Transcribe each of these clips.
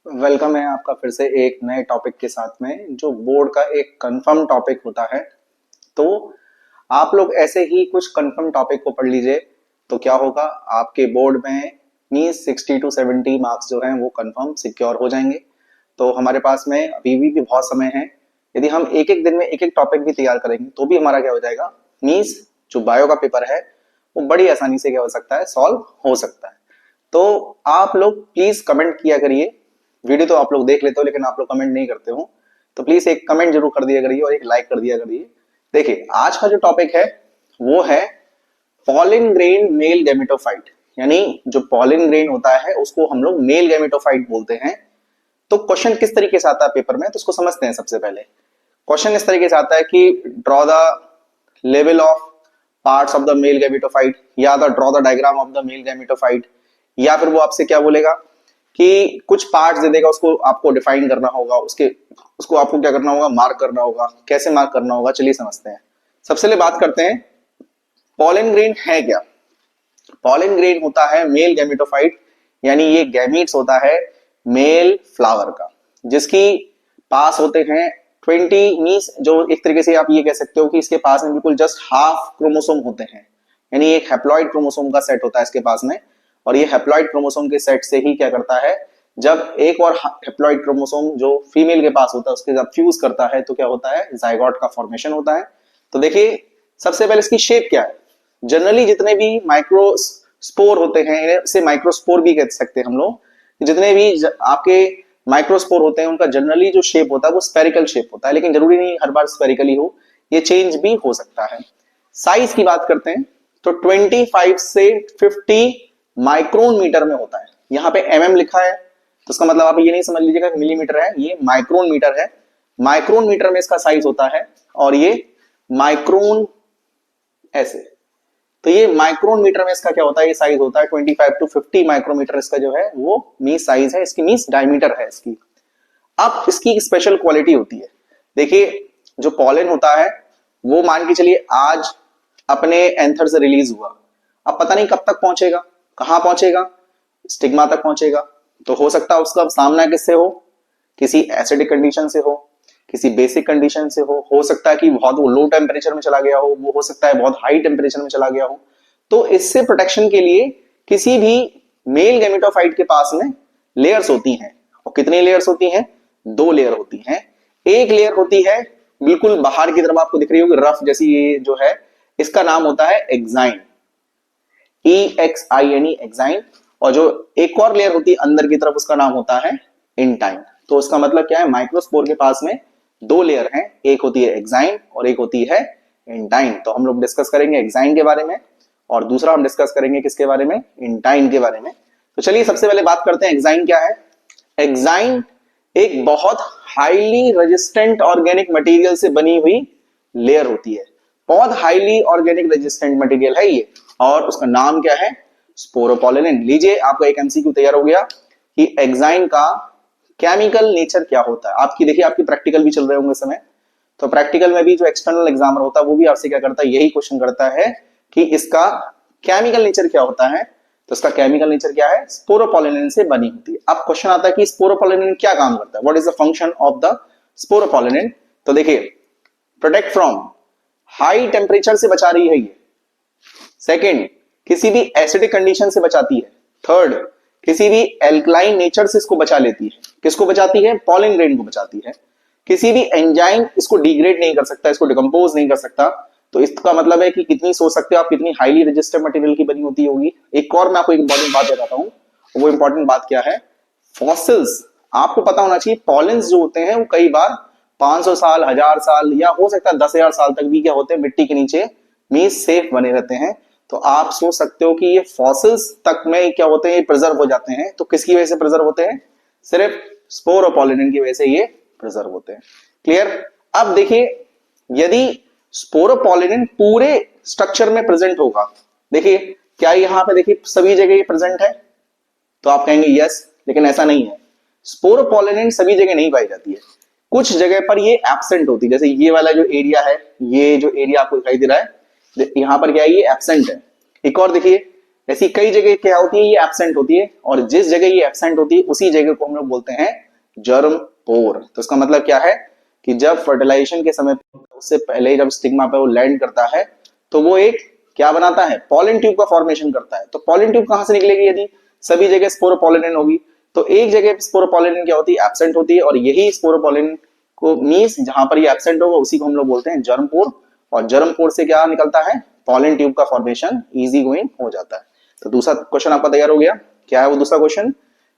Welcome है आपका फिर से एक नए टॉपिक के साथ में जो बोर्ड का एक कंफर्म टॉपिक होता है। तो आप लोग ऐसे ही कुछ कंफर्म टॉपिक को पढ़ लीजिए तो क्या होगा, आपके बोर्ड में मीन्स 60 to 70 मार्क्स जो हैं वो कंफर्म सिक्योर हो जाएंगे। तो हमारे पास में अभी भी बहुत समय है। यदि हम एक एक दिन में एक एक टॉपिक भी तैयार करेंगे तो भी हमारा क्या हो जाएगा, मीन्स जो बायो का पेपर है वो बड़ी आसानी से क्या हो सकता है, सॉल्व हो सकता है। तो आप लोग प्लीज कमेंट किया करिए। वीडियो तो आप लोग देख लेते हो लेकिन आप लोग कमेंट नहीं करते हो, तो प्लीज एक कमेंट जरूर कर दिया करिए और एक लाइक कर दिया करिए। देखिए आज का जो टॉपिक है वो है पॉलिन ग्रेन मेल गैमेटोफाइट। यानी जो पॉलिन ग्रेन होता है उसको हम लोग मेल गैमेटोफाइट बोलते हैं। तो क्वेश्चन किस तरीके से आता है पेपर में तो उसको समझते हैं। सबसे पहले क्वेश्चन इस तरीके से आता है कि draw the level of parts of the male gametophyte या the draw the diagram of the male gametophyte, या फिर वो आपसे क्या बोलेगा कि कुछ पार्ट्स दे देगा, उसको आपको डिफाइन करना होगा, उसको आपको क्या करना होगा, मार्क करना होगा। कैसे मार्क करना होगा चलिए समझते हैं। सबसे पहले बात करते हैं पॉलन ग्रेन है क्या। पॉलन ग्रेन होता है मेल गैमेटोफाइट, यानी ये गैमीट्स होता है मेल फ्लावर का, जिसकी पास होते हैं 20 मीन्स जो एक तरीके से आप ये कह सकते हो कि इसके पास में बिल्कुल जस्ट हाफ क्रोमोसोम होते हैं। यानी एक हेप्लॉइड क्रोमोसोम का सेट होता है इसके पास में, और ये हेप्लॉइड क्रोमोसोम के सेट से ही क्या करता है, जब एक और हेप्लॉइड क्रोमोसोम जो फीमेल के पास होता है उसके साथ फ्यूज करता है तो क्या होता है, जाइगोट का फॉर्मेशन होता है। तो देखिए सबसे पहले इसकी शेप क्या है। जनरली जितने भी माइक्रोस्पोर होते हैं, इसे माइक्रोस्पोर भी कह सकते हैं हम लोग, जितने भी आपके माइक्रोस्पोर होते हैं उनका जनरली जो शेप होता है वो स्पेरिकल शेप होता है, लेकिन जरूरी नहीं हर बार स्पेरिकल ही हो, ये चेंज भी हो सकता है। साइज की बात करते हैं तो 25 से 50 माइक्रोन मीटर में होता है। यहाँ पे एमएम लिखा है तो इसका मतलब आप ये नहीं समझ लीजिएगा मिलीमीटर है, ये माइक्रोन मीटर है। माइक्रोन मीटर में इसका साइज होता है, और ये माइक्रोन ऐसे, तो ये माइक्रोन मीटर में इसका क्या होता है, ये साइज होता है 25 to 50 माइक्रोमीटर इसका जो है वो मीस साइज है, इसकी मीस डायमीटर है इसकी। अब इसकी एक स्पेशल क्वालिटी होती है। देखिए जो पॉलन होता है वो मान के चलिए आज अपने एंथर से रिलीज हुआ, अब पता नहीं कब तक पहुंचेगा, कहां पहुंचेगा, स्टिग्मा तक पहुंचेगा। तो हो सकता है उसका सामना किससे हो, किसी एसिडिक कंडीशन से हो, किसी बेसिक कंडीशन से हो सकता है कि बहुत वो लो टेम्परेचर में चला गया वो हो सकता है बहुत हाई टेम्परेचर में चला गया हो। तो इससे प्रोटेक्शन के लिए किसी भी मेल गैमेटोफाइट के पास में लेयर्स होती हैं, और कितनी लेयर्स होती हैं, 2 लेयर होती हैं। एक लेयर होती है बिल्कुल बाहर की तरफ आपको दिख रही होगी रफ जैसी, ये जो है इसका नाम होता है एक्साइन, EXINE एक्साइन। और जो एक और लेयर होती है अंदर की तरफ उसका नाम होता है इंटाइन। तो उसका मतलब क्या है, माइक्रोस्पोर के पास में 2 लेयर हैं, एक होती है एक्साइन और एक होती है इंटाइन। तो हम लोग डिस्कस करेंगे एक्साइन के बारे में, और दूसरा हम डिस्कस करेंगे किसके बारे में, इंटाइन के बारे में। तो चलिए सबसे पहले बात करते हैं एक्साइन क्या है। एक्साइन एक बहुत हाईली रेजिस्टेंट ऑर्गेनिक मटेरियल से बनी हुई लेयर होती है। बहुत हाईली ऑर्गेनिक रेजिस्टेंट मटेरियल है ये, और उसका नाम क्या है, स्पोरोपोलिन। लीजिए आपका एक एमसीक्यू तैयार हो गया कि एक्साइन का केमिकल नेचर क्या होता है। आपकी देखिए आपकी प्रैक्टिकल भी चल रहे होंगे इस समय, तो प्रैक्टिकल में भी जो एक्सटर्नल एग्जामर होता है वो भी आपसे क्या करता है, यही क्वेश्चन करता है कि इसका केमिकल नेचर क्या होता है। तो इसका केमिकल नेचर क्या है, स्पोरोपोलिन से बनी होती है। अब क्वेश्चन आता है कि स्पोरोपोलिन क्या काम करता है, what is the function of the sporopollenin. तो देखिए प्रोटेक्ट फ्रॉम हाई टेम्परेचर से बचा रही है ये। सेकेंड, किसी भी एसिडिक कंडीशन से बचाती है। थर्ड, किसी भी एल्कलाइन नेचर से इसको बचा लेती है। किसको बचाती है, पॉलन ग्रेन को बचाती है। किसी भी एंजाइम इसको डिग्रेड नहीं कर सकता, इसको डिकम्पोज नहीं कर सकता। तो इसका मतलब है कि कितनी सोच सकते हो आप, कितनी हाईली रेजिस्टेंट मटेरियल की बनी होती होगी। एक और मैं आपको एक इंपॉर्टेंट बात बताता हूं, वो इंपॉर्टेंट बात क्या है, फॉसिल्स। आपको पता होना चाहिए पॉलेंस जो होते हैं वो कई बार 500 साल, 1000 साल, या हो सकता है 10,000 साल तक भी क्या होते हैं, मिट्टी के नीचे मींस सेफ बने रहते हैं। तो आप सोच सकते हो कि ये फॉसिल्स तक में क्या होते हैं, ये प्रिजर्व हो जाते हैं। तो किसकी वजह से प्रिजर्व होते हैं, सिर्फ स्पोरोपोलिन की वजह से ये प्रिजर्व होते हैं। क्लियर। अब देखिए यदि स्पोरोपोलिन पूरे स्ट्रक्चर में प्रेजेंट होगा, देखिए क्या यहां पे देखिए सभी जगह ये प्रेजेंट है, तो आप कहेंगे यस, लेकिन ऐसा नहीं है। स्पोरोपोलिन सभी जगह नहीं पाई जाती है, कुछ जगह पर ये एब्सेंट होती है। जैसे ये वाला जो एरिया है, ये जो एरिया आपको दिखाई दे रहा है, यहां पर क्या है, ये एब्सेंट है। एक और देखिए ऐसी कई जगह क्या होती है, ये एब्सेंट होती है, और जिस जगह ये एब्सेंट होती है उसी जगह को हम लोग बोलते हैं जर्म पोर। तो इसका मतलब क्या है कि जब फर्टिलाइजेशन के समय उससे पहले जब स्टिग्मा पे वो लैंड करता है तो वो एक क्या बनाता है, पॉलन ट्यूब का फॉर्मेशन करता है। तो पॉलन ट्यूब कहां से निकलेगी, यदि सभी जगह स्पोरोपोलिन होगी तो एक जगह स्पोरोपोलिन क्या होती है, एब्सेंट होती है, और यही स्पोरोपोलिन को मींस जहां पर ये एब्सेंट होगा उसी को हम लोग बोलते हैं जर्म पोर। और जर्म पोर से क्या निकलता है, पॉलन ट्यूब का फॉर्मेशन इजी गोइंग हो जाता है। तो दूसरा क्वेश्चन आपका तैयार हो गया। क्या है वो दूसरा क्वेश्चन,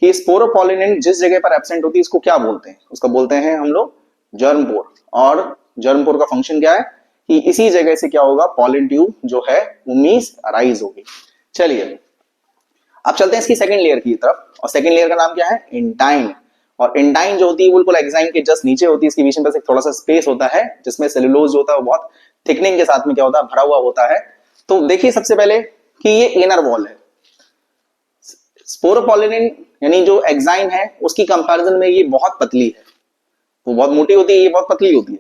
कि स्पोरोपोलिन जिस जगह पर एब्सेंट होती है इसको क्या बोलते हैं, उसको बोलते हैं हम लोग जर्म पोर। और जर्म पोर का फंक्शन क्या है कि इसी जगह से क्या होगा, पॉलन ट्यूब जो है वो मींस राइज होगी। चलिए अब चलते हैं इसकी सेकंड लेयर की तरफ, और सेकंड लेयर का नाम क्या है, इंटाइन। और इंटाइन जो होती है बिल्कुल एक्साइन के जस्ट नीचे होती है, इसके बीच में बस एक थोड़ा सा स्पेस होता है जिसमें सेलुलोज जो होता है वो बहुत थिकनिंग के साथ में क्या होता है, भरा हुआ होता है। तो देखिए सबसे पहले कि ये इनर वॉल है, स्पोरोपोलिन यानी जो एक्साइन है उसकी कंपैरिजन में ये बहुत पतली है, वो बहुत मोटी होती है, ये बहुत पतली होती है।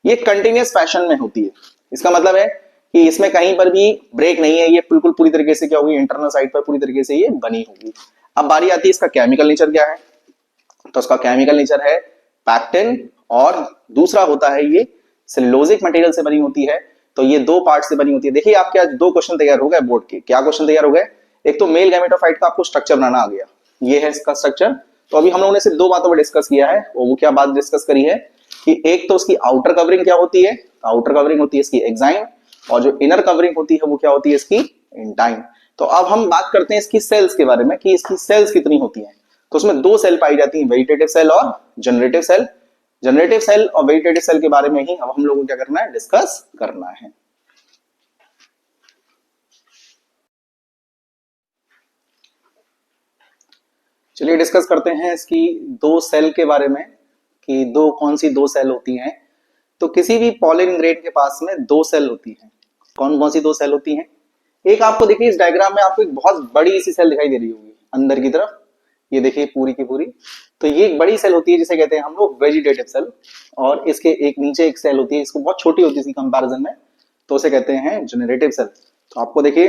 ये कंटिन्यूअस फैशन में होती है, इसका मतलब है कि इसमें कहीं पर भी ब्रेक नहीं है, ये बिल्कुल पूरी तरीके से क्या होगी, इंटरनल साइड पर पूरी तरीके से ये बनी होगी। अब बारी आती है इसका केमिकल नेचर क्या है, तो उसका केमिकल नेचर है पैक्टिन, और दूसरा होता है ये सेलुलोजिक मटेरियल से बनी होती है। तो ये दो पार्ट से बनी होती है। देखिए आपके आज दो क्वेश्चन तैयार हो गए बोर्ड के। क्या क्वेश्चन तैयार हो गए, एक तो मेल गैमेटोफाइट का आपको स्ट्रक्चर बनाना आ गया, ये है इसका स्ट्रक्चर। तो अभी हम लोगों ने सिर्फ दो बातों पर डिस्कस किया है, वो क्या बात डिस्कस करी है कि एक तो उसकी आउटर कवरिंग क्या होती है, आउटर कवरिंग होती है इसकी एक्साइन, और जो इनर कवरिंग होती है वो क्या होती है इसकी इंटाइन। तो अब हम बात करते हैं इसकी सेल्स के बारे में कि इसकी सेल्स कितनी होती हैं। तो उसमें दो सेल पाई जाती हैं, वेजिटेटिव सेल और जनरेटिव सेल। जनरेटिव सेल और वेजिटेटिव सेल के बारे में ही अब हम लोगों को क्या करना है, डिस्कस करना है। चलिए डिस्कस करते हैं इसकी दो सेल के बारे में कि दो कौन सी दो सेल होती हैं। तो किसी भी पॉलिन ग्रेन के पास में दो सेल होती हैं। कौन कौन सी दो सेल होती हैं, एक आपको देखिए इस डायग्राम में आपको एक बहुत बड़ी सी सेल दिखाई दे रही होगी अंदर की तरफ, ये देखिए पूरी की पूरी। तो ये एक बड़ी सेल होती है जिसे कहते हैं हम लोग वेजिटेटिव सेल, और इसके एक नीचे एक सेल होती है, इसको बहुत छोटी होती है इसकी कंपैरिजन में, तो उसे कहते हैं जनरेटिव सेल। तो आपको देखिए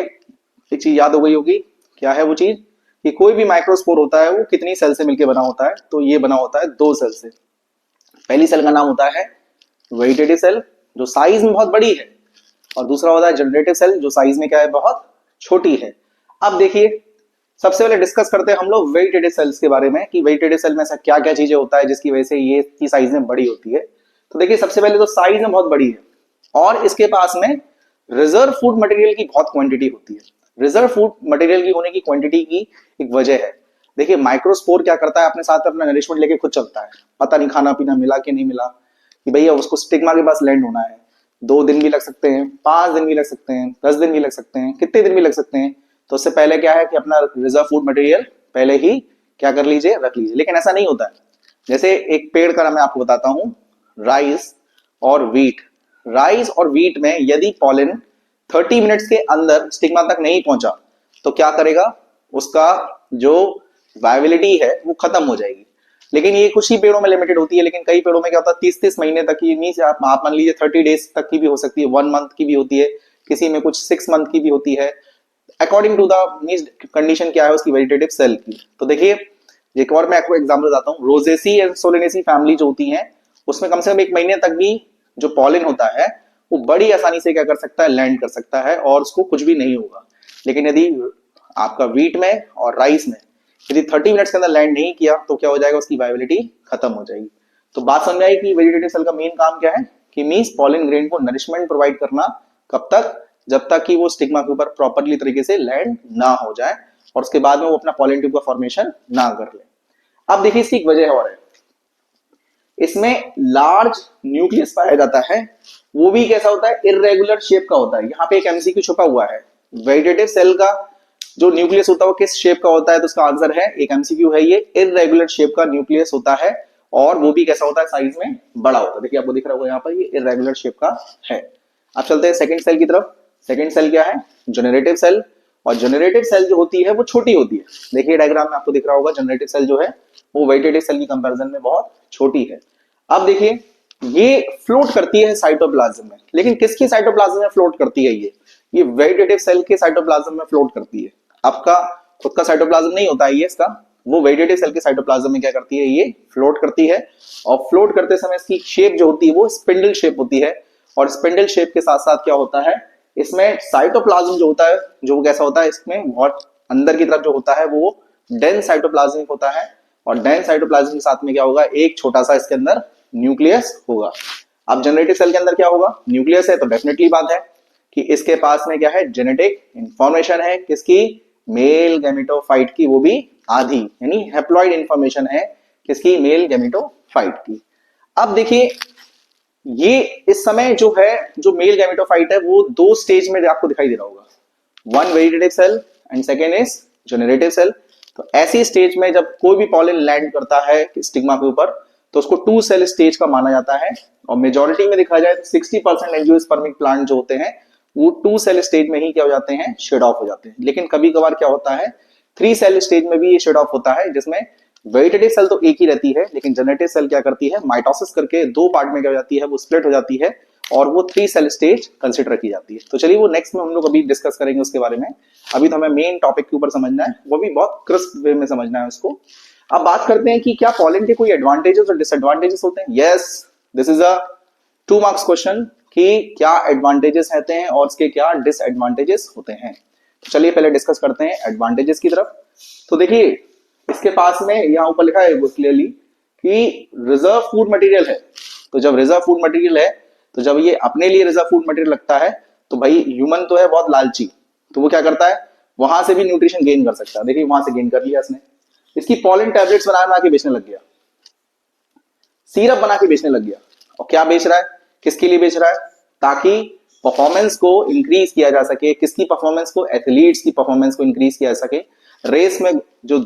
एक चीज याद हो गई होगी, क्या है वो चीज, कि कोई भी माइक्रोस्पोर होता है वो कितनी सेल से मिलकर बना होता है, तो ये बना होता है दो सेल से। पहली सेल का नाम होता है वेजिटेटिव सेल जो साइज में बहुत बड़ी है, और दूसरा होता है जनरेटिव सेल जो साइज में क्या है, बहुत छोटी है। अब देखिए सबसे पहले डिस्कस करते हैं हम लोग वेजिटेटिव सेल्स के बारे में कि वेजिटेटिव सेल में ऐसा क्या क्या चीजें होता है जिसकी वजह से ये की साइज में बड़ी होती है। तो देखिए सबसे पहले तो साइज में बहुत बड़ी है, और इसके पास में रिजर्व फूड मटेरियल की बहुत क्वांटिटी होती है। रिजर्व फूड मटेरियल की होने की क्वांटिटी की एक वजह है, देखिए माइक्रोस्पोर क्या करता है, अपने साथ अपना नरिशमेंट लेके खुद चलता है, पता नहीं खाना पीना मिला कि नहीं मिला, कि भैया उसको स्टिग्मा के पास लैंड होना है, 2 दिन भी लग सकते हैं, 5 दिन भी लग सकते हैं, 10 दिन भी लग सकते हैं, कितने दिन भी लग सकते हैं। तो उससे पहले क्या है कि अपना रिजर्व फूड मटेरियल पहले ही क्या कर लीजिए, रख लीजिए। लेकिन ऐसा नहीं होता है, जैसे एक पेड़ का मैं आपको बताता हूं, राइस और वीट। राइस और वीट में यदि पॉलन 30 मिनट्स के अंदर स्टिग्मा तक नहीं पहुंचा तो क्या करेगा, उसका जो वायबिलिटी है वो खत्म हो जाएगी। लेकिन ये कुछ ही पेड़ों में लिमिटेड होती है, लेकिन कई पेड़ों में क्या होता है 30-30 महीने तक की, नहीं आप मान लीजिए 30 डेज तक की भी हो सकती है, 1 मंथ की भी होती है, किसी में कुछ 6 मंथ की भी होती है, according to the means condition क्या है उसकी वेजिटेटिव सेल की। तो देखिए एक और मैं आपको एग्जांपल बताता हूँ, रोजेसी एंड सोलेनेसी फैमिली जो होती है उसमें कम से कम 1 महीने तक भी जो पॉलिन होता है वो बड़ी आसानी से क्या कर सकता है, लैंड कर सकता है, और उसको कुछ भी नहीं होगा। लेकिन यदि आपका वीट में और राइस में यदि 30 मिनट्स के अंदर लैंड नहीं किया तो क्या हो जाएगा, उसकी वायबिलिटी खत्म हो जाएगी। तो बात समझ आई कि वेजिटेटिव सेल का मेन काम क्या है, कि मींस पॉलिन ग्रेन को नरिशमेंट प्रोवाइड करना, कब तक, जब तक कि वो स्टिग्मा के ऊपर प्रॉपरली तरीके से लैंड ना हो जाए, और उसके बाद में वो अपना पॉलिन ट्यूब का फॉर्मेशन ना कर ले। अब देखिए इसकी एक वजह और है, इसमें लार्ज न्यूक्लियस पाया जाता है, वो भी कैसा होता है, इर्रेगुलर शेप का होता है। यहाँ पे एक एमसीक्यू छुपा हुआ है, वेजिटेटिव सेल का जो न्यूक्लियस होता है वो किस शेप का होता है, तो उसका आंसर है, एक एमसीक्यू है ये, इर्रेगुलर शेप का न्यूक्लियस होता है, और वो भी कैसा होता है, साइज में बड़ा होता है। देखिए आपको दिख रहा होगा यहाँ पर ये इर्रेगुलर शेप का है। अब चलते हैं सेकंड सेल की तरफ। सेकंड सेल क्या है, जनरेटिव सेल। और जनरेटिव सेल जो होती है वो छोटी होती है, देखिए डायग्राम में आपको दिख रहा होगा, जनरेटिव सेल जो है वो वेजिटेटिव सेल की कंपैरिजन में बहुत छोटी है। अब देखिए ये फ्लोट करती है साइटोप्लाज्म में, लेकिन किसकी साइटोप्लाज्म में फ्लोट करती है, ये वेजिटेटिव सेल के साइटोप्लाज्म में फ्लोट करती है। आपका खुद का साइटोप्लाज्म नहीं होता है ये इसका, वो वेजिटेटिव सेल के साइटोप्लाज्म में क्या करती है, ये फ्लोट करती है। और फ्लोट करते समय इसकी शेप जो होती है वो स्पिंडल शेप होती है। और स्पिंडल शेप के साथ साथ क्या होता है, इसमें साइटोप्लाज्म जो होता है, जो वो कैसा होता है, इसमें बहुत अंदर की तरफ जो होता है वो डेंस साइटोप्लाज्मिक होता है। और डेंस साइटोप्लाज्म के साथ में क्या होगा, एक छोटा सा इसके अंदर न्यूक्लियस होगा। अब जनरेटिव सेल के अंदर क्या होगा, न्यूक्लियस है तो डेफिनेटली बात है कि इसके पास में क्या है, जेनेटिक इंफॉर्मेशन है किसकी, मेल गैमेटोफाइट की, वो भी आधी, यानी हैप्लॉइड इंफॉर्मेशन है किसकी, मेल गैमेटोफाइट की। अब देखिए ये इस समय जो है, जो मेल गैमेटोफाइट है वो दो स्टेज में आपको दिखाई दे रहा होगा, one vegetative cell and second is generative cell. तो ऐसी स्टेज में जब कोई भी पॉलन लैंड करता है स्टिग्मा के ऊपर तो उसको टू सेल स्टेज का माना जाता है। और मेजोरिटी में देखा जाए तो 60% एंजियोस्पर्मिक प्लांट जो होते हैं वो टू सेल स्टेज में ही क्या हो जाते हैं, शेड ऑफ हो जाते हैं। लेकिन कभी कभार क्या होता है, थ्री सेल स्टेज में भी ये शेड ऑफ होता है, जिसमें वेजिटेटिव सेल तो एक ही रहती है लेकिन जनरेटिव सेल क्या करती है, माइटोसिस करके दो पार्ट में क्या हो जाती है, वो स्प्लिट हो जाती है और वो थ्री सेल स्टेज कंसिडर की जाती है। तो चलिए वो नेक्स्ट में हम लोग अभी डिस्कस करेंगे उसके बारे में। अभी तो हमें मेन टॉपिक के ऊपर समझना है, वो भी बहुत क्रिस्प वे में समझना है उसको। अब बात करते हैं कि क्या पॉलन के कोई एडवांटेजेस और डिसएडवांटेजेस होते हैं। Yes, this is a 2 marks question कि क्या एडवांटेजेस रहते हैं और इसके क्या डिसएडवांटेजेस होते हैं। तो चलिए पहले डिस्कस करते हैं एडवांटेजेस की तरफ। तो देखिए इसके पास में यहाँ ऊपर लिखा है क्लियरली कि रिजर्व फूड मटेरियल है। तो जब रिजर्व फूड मटेरियल है, तो जब ये अपने लिए रिजर्व फूड मटेरियल लगता है, तो भाई ह्यूमन तो है बहुत लालची, तो वो क्या करता है, वहां से भी न्यूट्रिशन गेन कर सकता है। देखिए वहां से गेन कर लिया इसने, इसकी पॉलन टैबलेट्स बना के बेचने लग गया, सिरप बना के बेचने लग गया। और क्या बेच रहा है, किसके लिए बेच रहा है, ताकि परफॉर्मेंस को इंक्रीज किया जा सके। किसकी परफॉर्मेंस को, एथलीट्स की परफॉर्मेंस को इंक्रीज किया जा सके। रेस में जो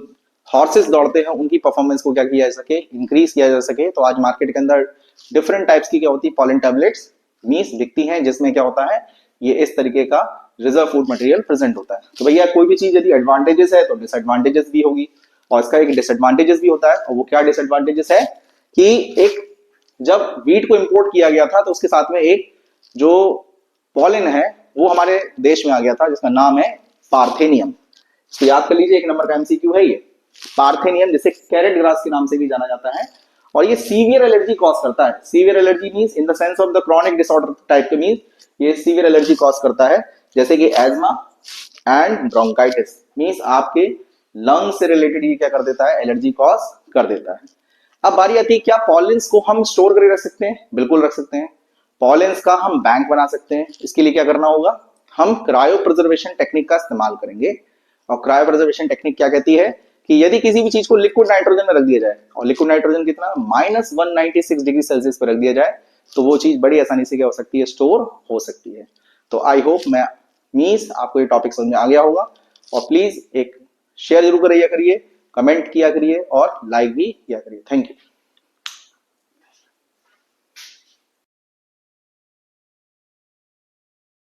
हॉर्सेस दौड़ते हैं उनकी परफॉर्मेंस को क्या किया जा सके, इंक्रीज किया जा सके। तो आज मार्केट के अंदर डिफरेंट टाइप्स की क्या होती है, पॉलन टैबलेट्स मीन्स दिखती हैं, जिसमें क्या होता है, ये इस तरीके का रिजर्व फूड मटेरियल प्रेजेंट होता है। तो भैया कोई भी चीज यदि एडवांटेजेस है तो डिसएडवांटेजेस भी होगी, और इसका एक डिसएडवांटेजेस भी होता है। और वो क्या डिसएडवांटेजेस है कि एक जब वीट को इंपोर्ट किया गया था तो उसके साथ में एक जो पॉलन है वो हमारे देश में आ गया था, जिसका नाम है पार्थेनियम। तो याद कर लीजिए, एक नंबर का एमसीक्यू है ये, पार्थेनियम, जिसे कैरेट ग्रास के नाम से भी जाना जाता है। और ये सीवियर एलर्जी कॉज करता है। Severe allergy means in the sense of the chronic disorder type के, मींस ये सीवियर एलर्जी कॉज करता है, जैसे कि एज्मा एंड ब्रोंकाइटिस। मींस आपके लंग से रिलेटेड ये क्या कर देता है, एलर्जी कॉज कर देता है। अब बारी आती है, क्या पॉलेंस को हम स्टोर करके रख सकते हैं, बिल्कुल रख सकते हैं। पॉलेंस का हम बैंक बना सकते हैं। इसके लिए क्या करना होगा, हम क्रायो प्रिजर्वेशन टेक्निक का इस्तेमाल करेंगे। और क्रायो प्रिजर्वेशन टेक्निक क्या कहती है कि यदि किसी भी चीज को लिक्विड नाइट्रोजन में रख दिया जाए, और लिक्विड नाइट्रोजन कितना, -196 डिग्री सेल्सियस पर रख दिया जाए, तो वो चीज बड़ी आसानी से क्या हो सकती है, स्टोर हो सकती है। तो आई होप मैं मीन्स आपको ये टॉपिक समझ में आ गया होगा। और प्लीज एक शेयर जरूर करिए, कमेंट किया करिए और लाइक भी किया करिए। Thank you.